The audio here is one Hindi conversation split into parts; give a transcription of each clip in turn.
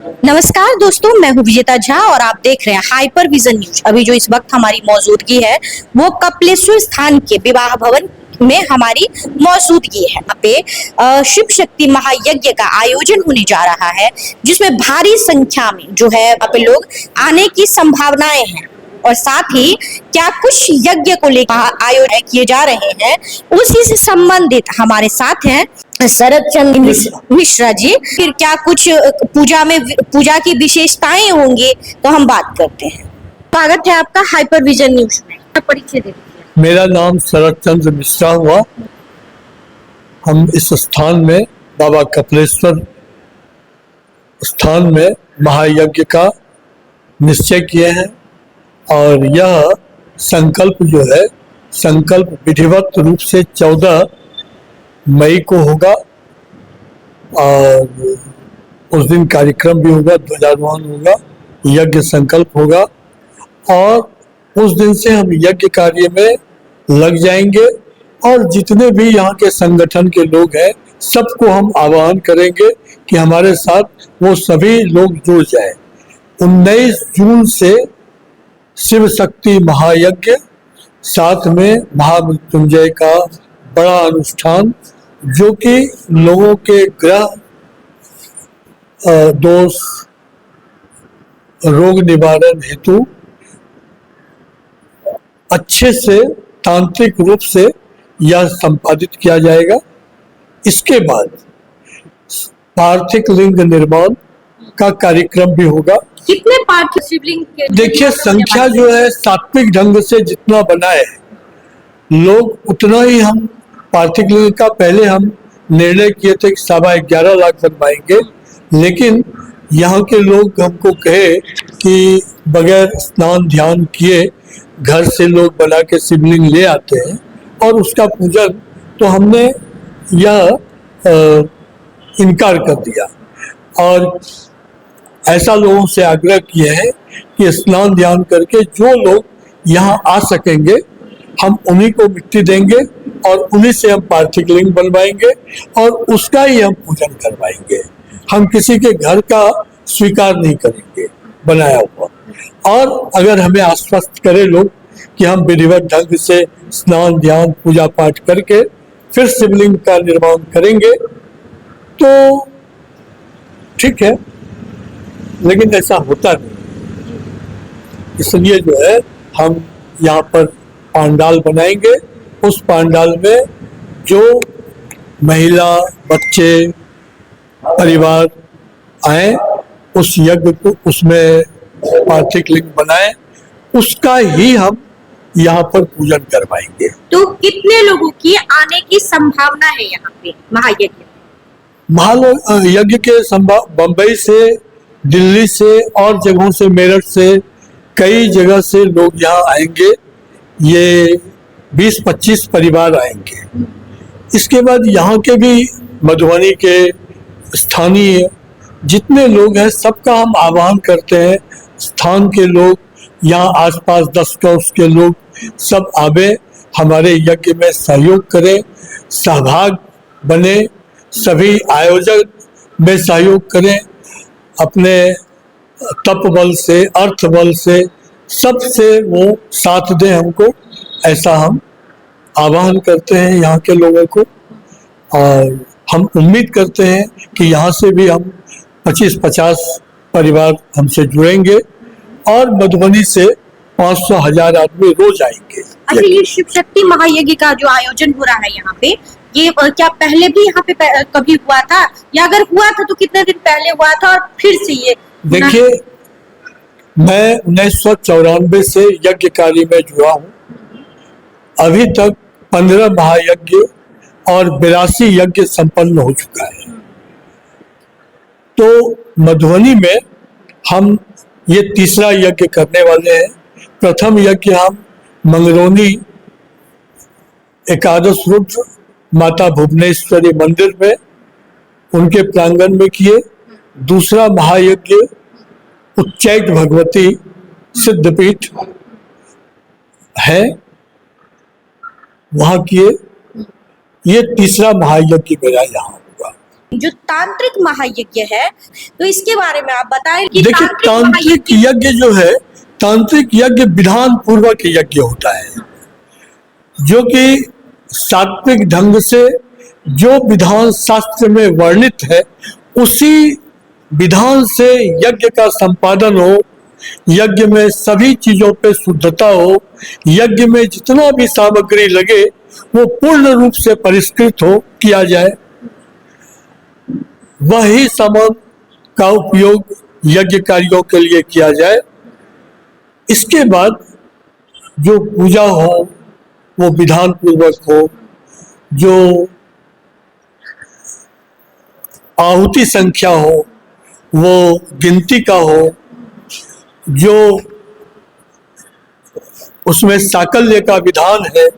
नमस्कार दोस्तों, मैं हूं विजेता झा और आप देख रहे हैं हाइपर विजन न्यूज। अभी जो इस वक्त हमारी मौजूदगी है वो कपिलेश्वर स्थान के विवाह भवन में हमारी मौजूदगी है। यहाँ पे शिव शक्ति महायज्ञ का आयोजन होने जा रहा है, जिसमें भारी संख्या में जो है यहाँ पे लोग आने की संभावनाएं हैं। और साथ ही क्या कुछ यज्ञ को लेकर आयोजन किए जा रहे हैं, उसी से संबंधित हमारे साथ हैं शरद चंद्र मिश्रा जी। फिर क्या कुछ पूजा की विशेषताएं होंगी, तो हम बात करते हैं। स्वागत है आपका हाइपर विजन न्यूज में। परिचय दे दीजिए। मेरा नाम शरद चंद्र मिश्रा हुआ। हम इस स्थान में बाबा कपिलेश्वर स्थान में महायज्ञ का निश्चय किए हैं और यह संकल्प जो है संकल्प विधिवत रूप से 14 मई को होगा और उस दिन कार्यक्रम भी होगा, ध्वजारोहण होगा, यज्ञ संकल्प होगा और उस दिन से हम यज्ञ कार्य में लग जाएंगे। और जितने भी यहाँ के संगठन के लोग हैं सबको हम आह्वान करेंगे कि हमारे साथ वो सभी लोग जुड़ जाएं। 19 जून से शिव शक्ति महायज्ञ, साथ में महामृत्युंजय का बड़ा अनुष्ठान, जो कि लोगों के ग्रह दोष रोग निवारण हेतु अच्छे से तांत्रिक रूप से यह संपादित किया जाएगा। इसके बाद पार्थिव लिंग निर्माण का कार्यक्रम भी होगा। कितने पार्थिव शिवलिंग? देखिए, संख्या जो है सात्विक ढंग से जितना बनाए लोग उतना ही हम पार्थिव लिंग का पहले हम निर्णय किए थे कि 11.25 लाख बनवाएंगे, लेकिन यहाँ के लोग हमको कहे कि बगैर स्नान ध्यान किए घर से लोग बना के शिवलिंग ले आते हैं और उसका पूजन, तो हमने यह इनकार कर दिया और ऐसा लोगों से आग्रह किए हैं कि स्नान ध्यान करके जो लोग यहाँ आ सकेंगे हम उन्हीं को मिट्टी देंगे और उन्हीं से हम पार्थिव लिंग बनवाएंगे और उसका ही हम पूजन करवाएंगे। हम किसी के घर का स्वीकार नहीं करेंगे बनाया हुआ। और अगर हमें आश्वस्त करे लोग कि हम विधिवत ढंग से स्नान ध्यान पूजा पाठ करके फिर शिवलिंग का निर्माण करेंगे तो ठीक है, लेकिन ऐसा होता नहीं। इसलिए जो है हम यहाँ पर पांडाल बनाएंगे। उस पांडाल में जो महिला बच्चे परिवार आए उस यज्ञ को उसमें पार्थिव लिंग बनाए, उसका ही हम यहाँ पर पूजन करवाएंगे। तो कितने लोगों की आने की संभावना है यहाँ पे महायज्ञ? महायज्ञ के बंबई से, दिल्ली से और जगहों से, मेरठ से, कई जगह से लोग यहाँ आएंगे। ये 20-25 परिवार आएंगे। इसके बाद यहाँ के भी मधुबनी के स्थानीय जितने लोग हैं सबका हम आह्वान करते हैं, स्थान के लोग, यहाँ आसपास 10 कोस के लोग सब आवे, हमारे यज्ञ में सहयोग करें, सहभाग बने, सभी आयोजक में सहयोग करें, अपने तप बल से, अर्थ बल से, सबसे वो साथ दें हमको, ऐसा हम आह्वान करते हैं यहाँ के लोगों को। और हम उम्मीद करते हैं कि यहाँ से भी हम 25-50 परिवार हमसे जुड़ेंगे और मधुबनी से 500-1000 आदमी रोज आएंगे। अच्छा, ये शिव शक्ति महायज्ञ का जो आयोजन हो रहा है यहाँ पे, ये क्या पहले भी यहाँ पे कभी हुआ था, या अगर हुआ था तो कितने दिन पहले हुआ था और फिर से ये? देखिए, मैं 1994 से यज्ञ कार्य में जुड़ा हूँ। अभी तक 15 महायज्ञ और 82 यज्ञ संपन्न हो चुका है। तो मधुबनी में हम ये तीसरा यज्ञ करने वाले हैं। प्रथम यज्ञ हम मंगरौनी एकादश रुद्र माता भुवनेश्वरी मंदिर में उनके प्रांगण में किए। दूसरा महायज्ञ उच्चैठ भगवती सिद्धपीठ है, वहां किए। ये तीसरा महायज्ञ मेरा यहाँ होगा। जो तांत्रिक महायज्ञ है, तो इसके बारे में आप बताएं कि देखिए, तांत्रिक यज्ञ जो है, तांत्रिक यज्ञ विधान पूर्वक यज्ञ होता है, जो कि सात्विक ढंग से जो विधान शास्त्र में वर्णित है उसी विधान से यज्ञ का संपादन हो, यज्ञ में सभी चीजों पे शुद्धता हो, यज्ञ में जितना भी सामग्री लगे वो पूर्ण रूप से परिष्कृत हो किया जाए, वही सामान का उपयोग यज्ञ कार्यों के लिए किया जाए। इसके बाद जो पूजा हो वो विधान पूर्वक हो, जो आहुति संख्या हो वो गिनती का हो, जो उसमें साकल्य का विधान है,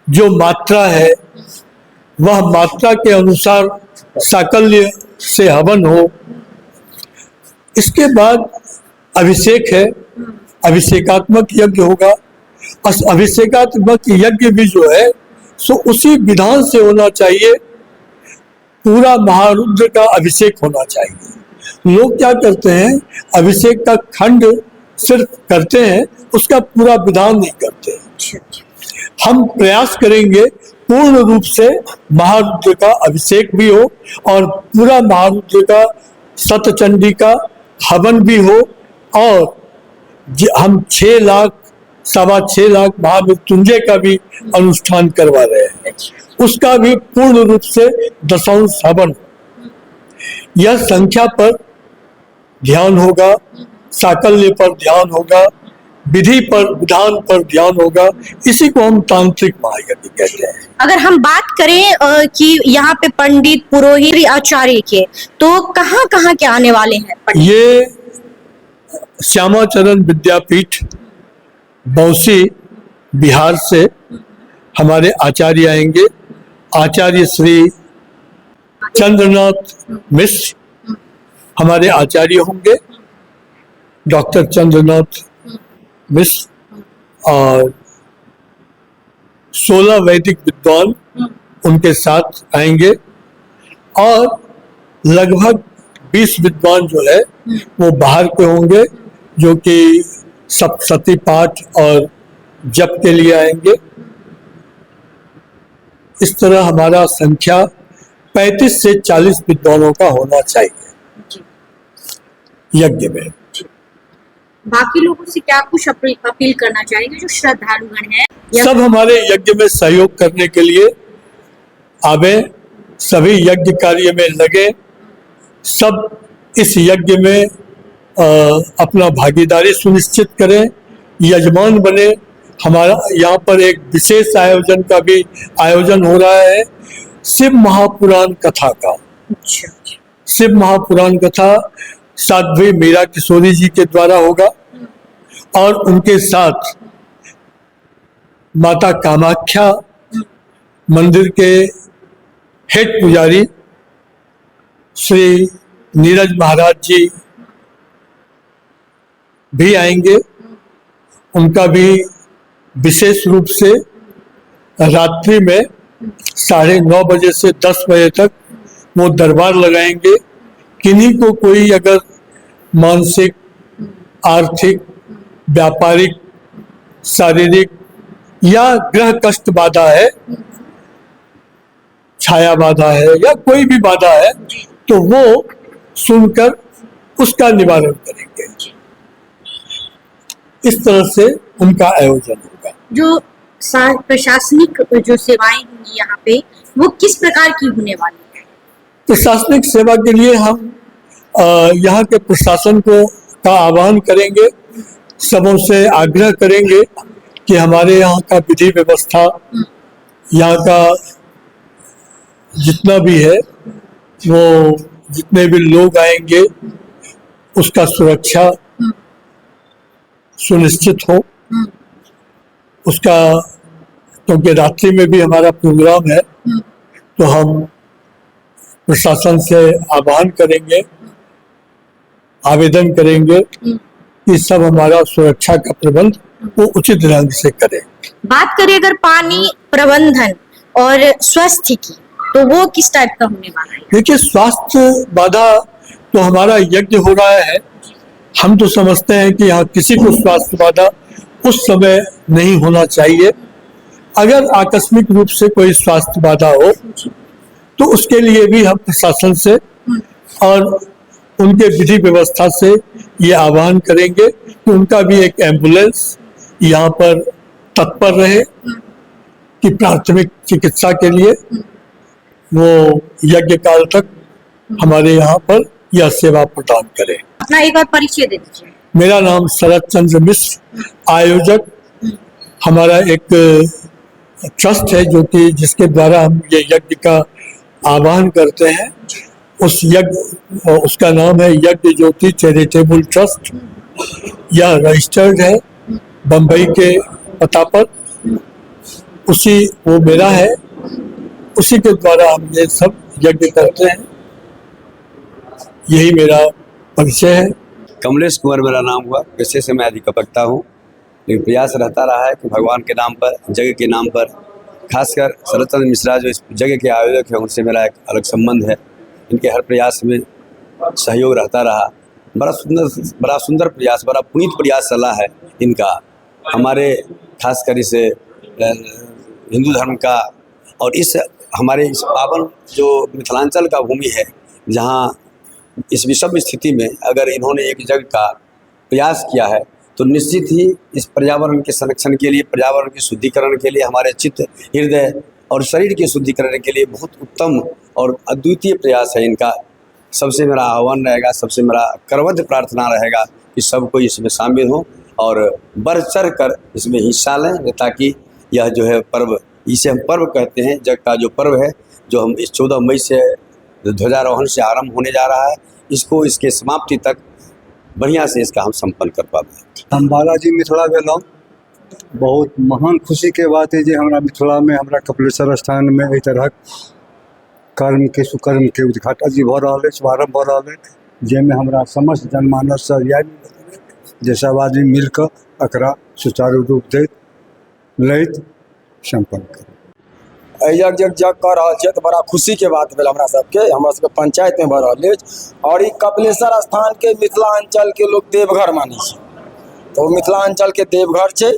जो मात्रा है वह मात्रा के अनुसार साकल्य से हवन हो। इसके बाद अभिषेक है, अभिषेकात्मक यज्ञ होगा। अभिषेकात्मक यज्ञ भी जो है सो उसी विधान से होना चाहिए, पूरा महारुद्र का अभिषेक होना चाहिए। लोग क्या करते हैं, अभिषेक का खंड सिर्फ करते हैं, उसका पूरा विधान नहीं करते। हम प्रयास करेंगे पूर्ण रूप से महारुद्र का अभिषेक भी हो और पूरा महारुद्र का सतचंडी का हवन भी हो, और हम 6 लाख 6.25 लाख महामृत्युंजय का भी अनुष्ठान करवा रहे हैं, उसका भी पूर्ण रूप से दशांश हवन। यह संख्या पर ध्यान होगा, साकल्य पर ध्यान होगा, विधि पर विधान पर ध्यान होगा। इसी को हम तांत्रिक महायज्ञ कहते हैं। अगर हम बात करें कि यहाँ पे पंडित, पुरोहित, आचार्य के, तो कहाँ कहाँ के आने वाले हैं पंडित? ये श्यामाचरण विद्यापीठ बौसी बिहार से हमारे आचार्य आएंगे। आचार्य श्री चंद्रनाथ मिश्र हमारे आचार्य होंगे, डॉक्टर चंद्रनाथ मिश्र, और 16 वैदिक विद्वान उनके साथ आएंगे, और लगभग 20 विद्वान जो है वो बाहर के होंगे, जो कि सप्तशती पाठ और जप के लिए आएंगे। इस तरह हमारा संख्या 35 से 40 विद्वानों का होना चाहिए यज्ञ में। बाकी लोगों से क्या कुछ अपील करना चाहेंगे जो श्रद्धालुगण हैं? सब हमारे यज्ञ में सहयोग करने के लिए आवे, सभी यज्ञ कार्य में लगे, सब इस यज्ञ में अपना भागीदारी सुनिश्चित करें, यजमान बने। हमारा यहाँ पर एक विशेष आयोजन का भी आयोजन हो रहा है, शिव महापुराण कथा का। शिव महापुराण कथा साध्वी मीरा किशोरी जी के द्वारा होगा, और उनके साथ माता कामाख्या मंदिर के हेड पुजारी श्री नीरज महाराज जी भी आएंगे। उनका भी विशेष रूप से रात्रि में 9:30 बजे से 10 बजे तक वो दरबार लगाएंगे। किन्हीं को कोई अगर मानसिक, आर्थिक, व्यापारिक, शारीरिक या ग्रह कष्ट बाधा है, छाया बाधा है या कोई भी बाधा है, तो वो सुनकर उसका निवारण करेंगे। इस तरह से उनका आयोजन होगा। जो प्रशासनिक जो सेवाएं होंगी यहाँ पे, वो किस प्रकार की होने वाली है? प्रशासनिक सेवा के लिए हम यहाँ के प्रशासन को का आह्वान करेंगे, सबों से आग्रह करेंगे कि हमारे यहाँ का विधि व्यवस्था, यहाँ का जितना भी है, वो जितने भी लोग आएंगे उसका सुरक्षा सुनिश्चित हो। उसका, क्योंकि रात्रि में भी हमारा प्रोग्राम है, तो हम प्रशासन से आह्वान करेंगे, आवेदन करेंगे कि सब हमारा सुरक्षा का प्रबंध वो उचित ढंग से करें। बात करें अगर पानी प्रबंधन और स्वास्थ्य की, तो वो किस टाइप का होने वाला है? देखिए, स्वास्थ्य बाधा तो हमारा यज्ञ हो रहा है। हम तो समझते हैं कि यहाँ किसी को स्वास्थ्य बाधा उस समय नहीं होना चाहिए। अगर आकस्मिक रूप से कोई स्वास्थ्य बाधा हो तो उसके लिए भी हम प्रशासन से और उनके विधि व्यवस्था से ये आह्वान करेंगे कि उनका भी एक एम्बुलेंस यहाँ पर तत्पर रहे कि प्राथमिक चिकित्सा के लिए वो यज्ञ काल तक हमारे यहाँ पर यह सेवा प्रदान करें। अपना एक बार परिचय दे दीजिए। मेरा नाम शरद चंद्र मिश्र, आयोजक। हमारा एक ट्रस्ट है जो कि जिसके द्वारा हम ये यज्ञ का आह्वान करते हैं। उस यज्ञ उसका नाम है यज्ञ ज्योति चैरिटेबल ट्रस्ट। यह रजिस्टर्ड है बम्बई के पता पर। उसी वो मेरा है, उसी के द्वारा हम ये सब यज्ञ करते हैं। यही मेरा परिचय है। कमलेश कुंवर मेरा नाम हुआ। पेशे से मैं अधिवक्ता हूँ, लेकिन प्रयास रहता रहा है कि भगवान के नाम पर, जगह के नाम पर, खासकर शरद चंद्र मिश्रा जो इस जगह के आयोजक हैं, उनसे मेरा एक अलग संबंध है। इनके हर प्रयास में सहयोग रहता रहा। बड़ा सुंदर प्रयास, बड़ा पुनीत प्रयास चला है इनका। हमारे खासकर इस हिंदू धर्म का और इस हमारे इस पावन जो मिथिलांचल का भूमि है, जहाँ इस विषम स्थिति में अगर इन्होंने एक जगह का प्रयास किया है तो निश्चित ही इस पर्यावरण के संरक्षण के लिए, पर्यावरण के शुद्धिकरण के लिए, हमारे चित्त, हृदय और शरीर के शुद्धिकरण के लिए बहुत उत्तम और अद्वितीय प्रयास है इनका। सबसे मेरा आह्वान रहेगा, सबसे मेरा करवध प्रार्थना रहेगा कि सब कोई इसमें शामिल हो और बढ़ चढ़ कर इसमें हिस्सा लें, ताकि यह जो है पर्व, इसे हम पर्व कहते हैं, जग का जो पर्व है, जो हम इस 14 मई से ध्वजारोहण से आरंभ होने जा रहा है, इसको इसके समाप्ति तक बढ़िया से इसका हम संपन्न कर पाते। हम बालाजी मिथिला गेलहुँ। बहुत महान खुशी के बात है जे हमरा मिथिला में, हमरा कपिलेश्वर स्थान में एहि तरहक कर्म के सुकर्म के उद्घाटन जी भऽ रहल अछि, शुभारंभ भऽ रहल अछि, जाहिमे हमरा समस्त जनमानस जे सब आदमी मिल कऽ एकरा सुचारू रूप दैत लैत संपन्न करी। यज्ञ कऽ रहल छियै तऽ बड़ा खुशी के बात भेल हमरा सबके पंचायत में भऽ रहल अछि। और ई कपिलेश्वर स्थान के मिथिलांचल के लोग देवघर मानै छै, तो मिथिलांचल के देवघर छै।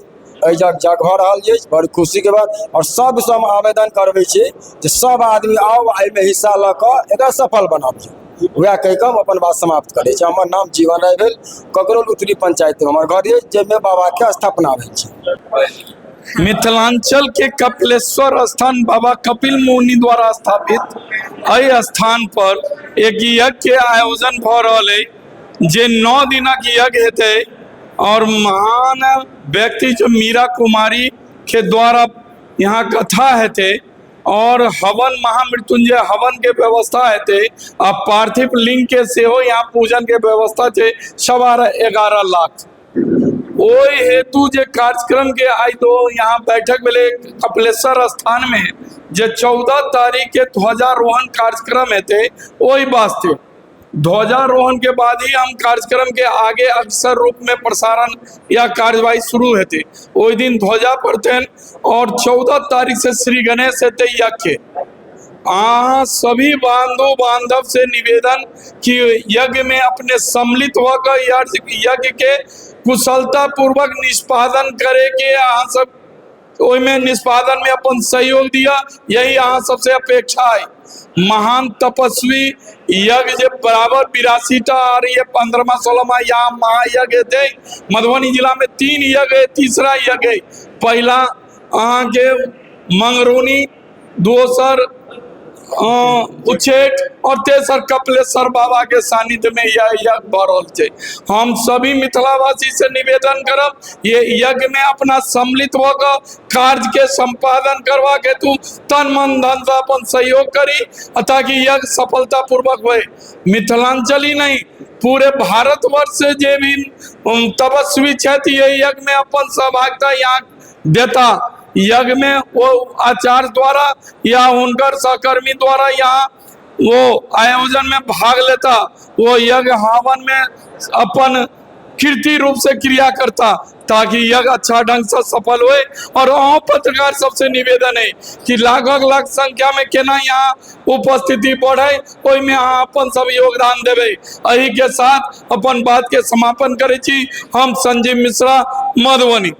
यज्ञ भऽ रहल अछि, बड़ी खुशी के बात। और सब हम आवेदन करबै छी जे सब आदमी आओ, एहिमे हिस्सा लऽ कऽ एकरा सफल बनाबी। वएह कहि कऽ हम अपन बात समाप्त करै छी। हमर नाम जीवन राय भेल, ककरोल उत्तरी पंचायत में हमर घर अछि, जाहिमे बाबा के स्थापना भेल छै। मिथिलांचल के कपिलेश्वर स्थान बाबा कपिल मुनि द्वारा स्थापित एहि स्थान पर एक यज्ञ के आयोजन भऽ रहल है, जे 9 दिनक यज्ञ हेतै। और महान व्यक्ति जो मीरा कुमारी के द्वारा यहाँ कथा हेतै और हवन, महामृत्युंजय हवन के व्यवस्था हेतै। आ पार्थिव लिंग के सेहो यहाँ पूजन के व्यवस्था छै 11.5 लाख। ओहि हेतु जे कार्यक्रम के आई तो यहाँ बैठक भेले कपिलेश्वर स्थान में, जे 14 तारीख के ध्वजारोहण कार्यक्रम हेतै। ओहि वास्ते ध्वजारोहण के बाद ही हम कार्यक्रम के आगे अक्सर रूप में प्रसारण या कार्यवाही शुरू हेतै। ओहि दिन ध्वजा पड़तैन और 14 तारीख से श्री गणेश हेतै यज्ञ। अहाँ सभी बांधव बांधव से निवेदन कि यज्ञ में अपने सम्मिलित होकर यज्ञ के कुशलता पूर्वक निष्पादन करे के अहाँ सब ओहिमे निष्पादन में अपन सहयोग दिया, यही अहाँ सबसे अपेक्षा है। महान तपस्वी यज्ञ जे बराबर 82टा और ये 15वां-16वां यहाँ महायज्ञ हेतै। मधुबनी जिला में 3 यज्ञ है, तीसरा यज्ञ है। पहला अहाँ के मंगरूनी, दोसर उच्चैठ और तेसर कपिलेश्वर बाबा के सानिध्य में यह यज्ञ भऽ रहल छै। हम सभी मिथिलावासी से निवेदन करब, ये यज्ञ में अपना सम्मिलित होकर कार्य के संपादन करवा के तू तन मन धन से अपन सहयोग करी, ताकि यज्ञ सफलता पूर्वक होए। मिथिलांचल ही नहीं, पूरे भारतवर्ष से जे भी तपस्वी छथि ये यज्ञ में अपन सहभागिता यहाँ देता। यज्ञ में वो आचार्य द्वारा या उनकर सहकर्मी द्वारा यहाँ वो आयोजन में भाग लेता। वो यज्ञ हवन में अपन कीर्ति रूप से क्रिया करता ताकि यह अच्छा ढंग से सफल होए। और अहों पत्रकार सबसे निवेदन है कि लाख संख्या में केना यहाँ उपस्थिति बढ़े, ओहि में अहाँ अपन सब योगदान देवे। एही के साथ अपन बात के समापन करे छी हम संजीव मिश्रा, मधुबनी।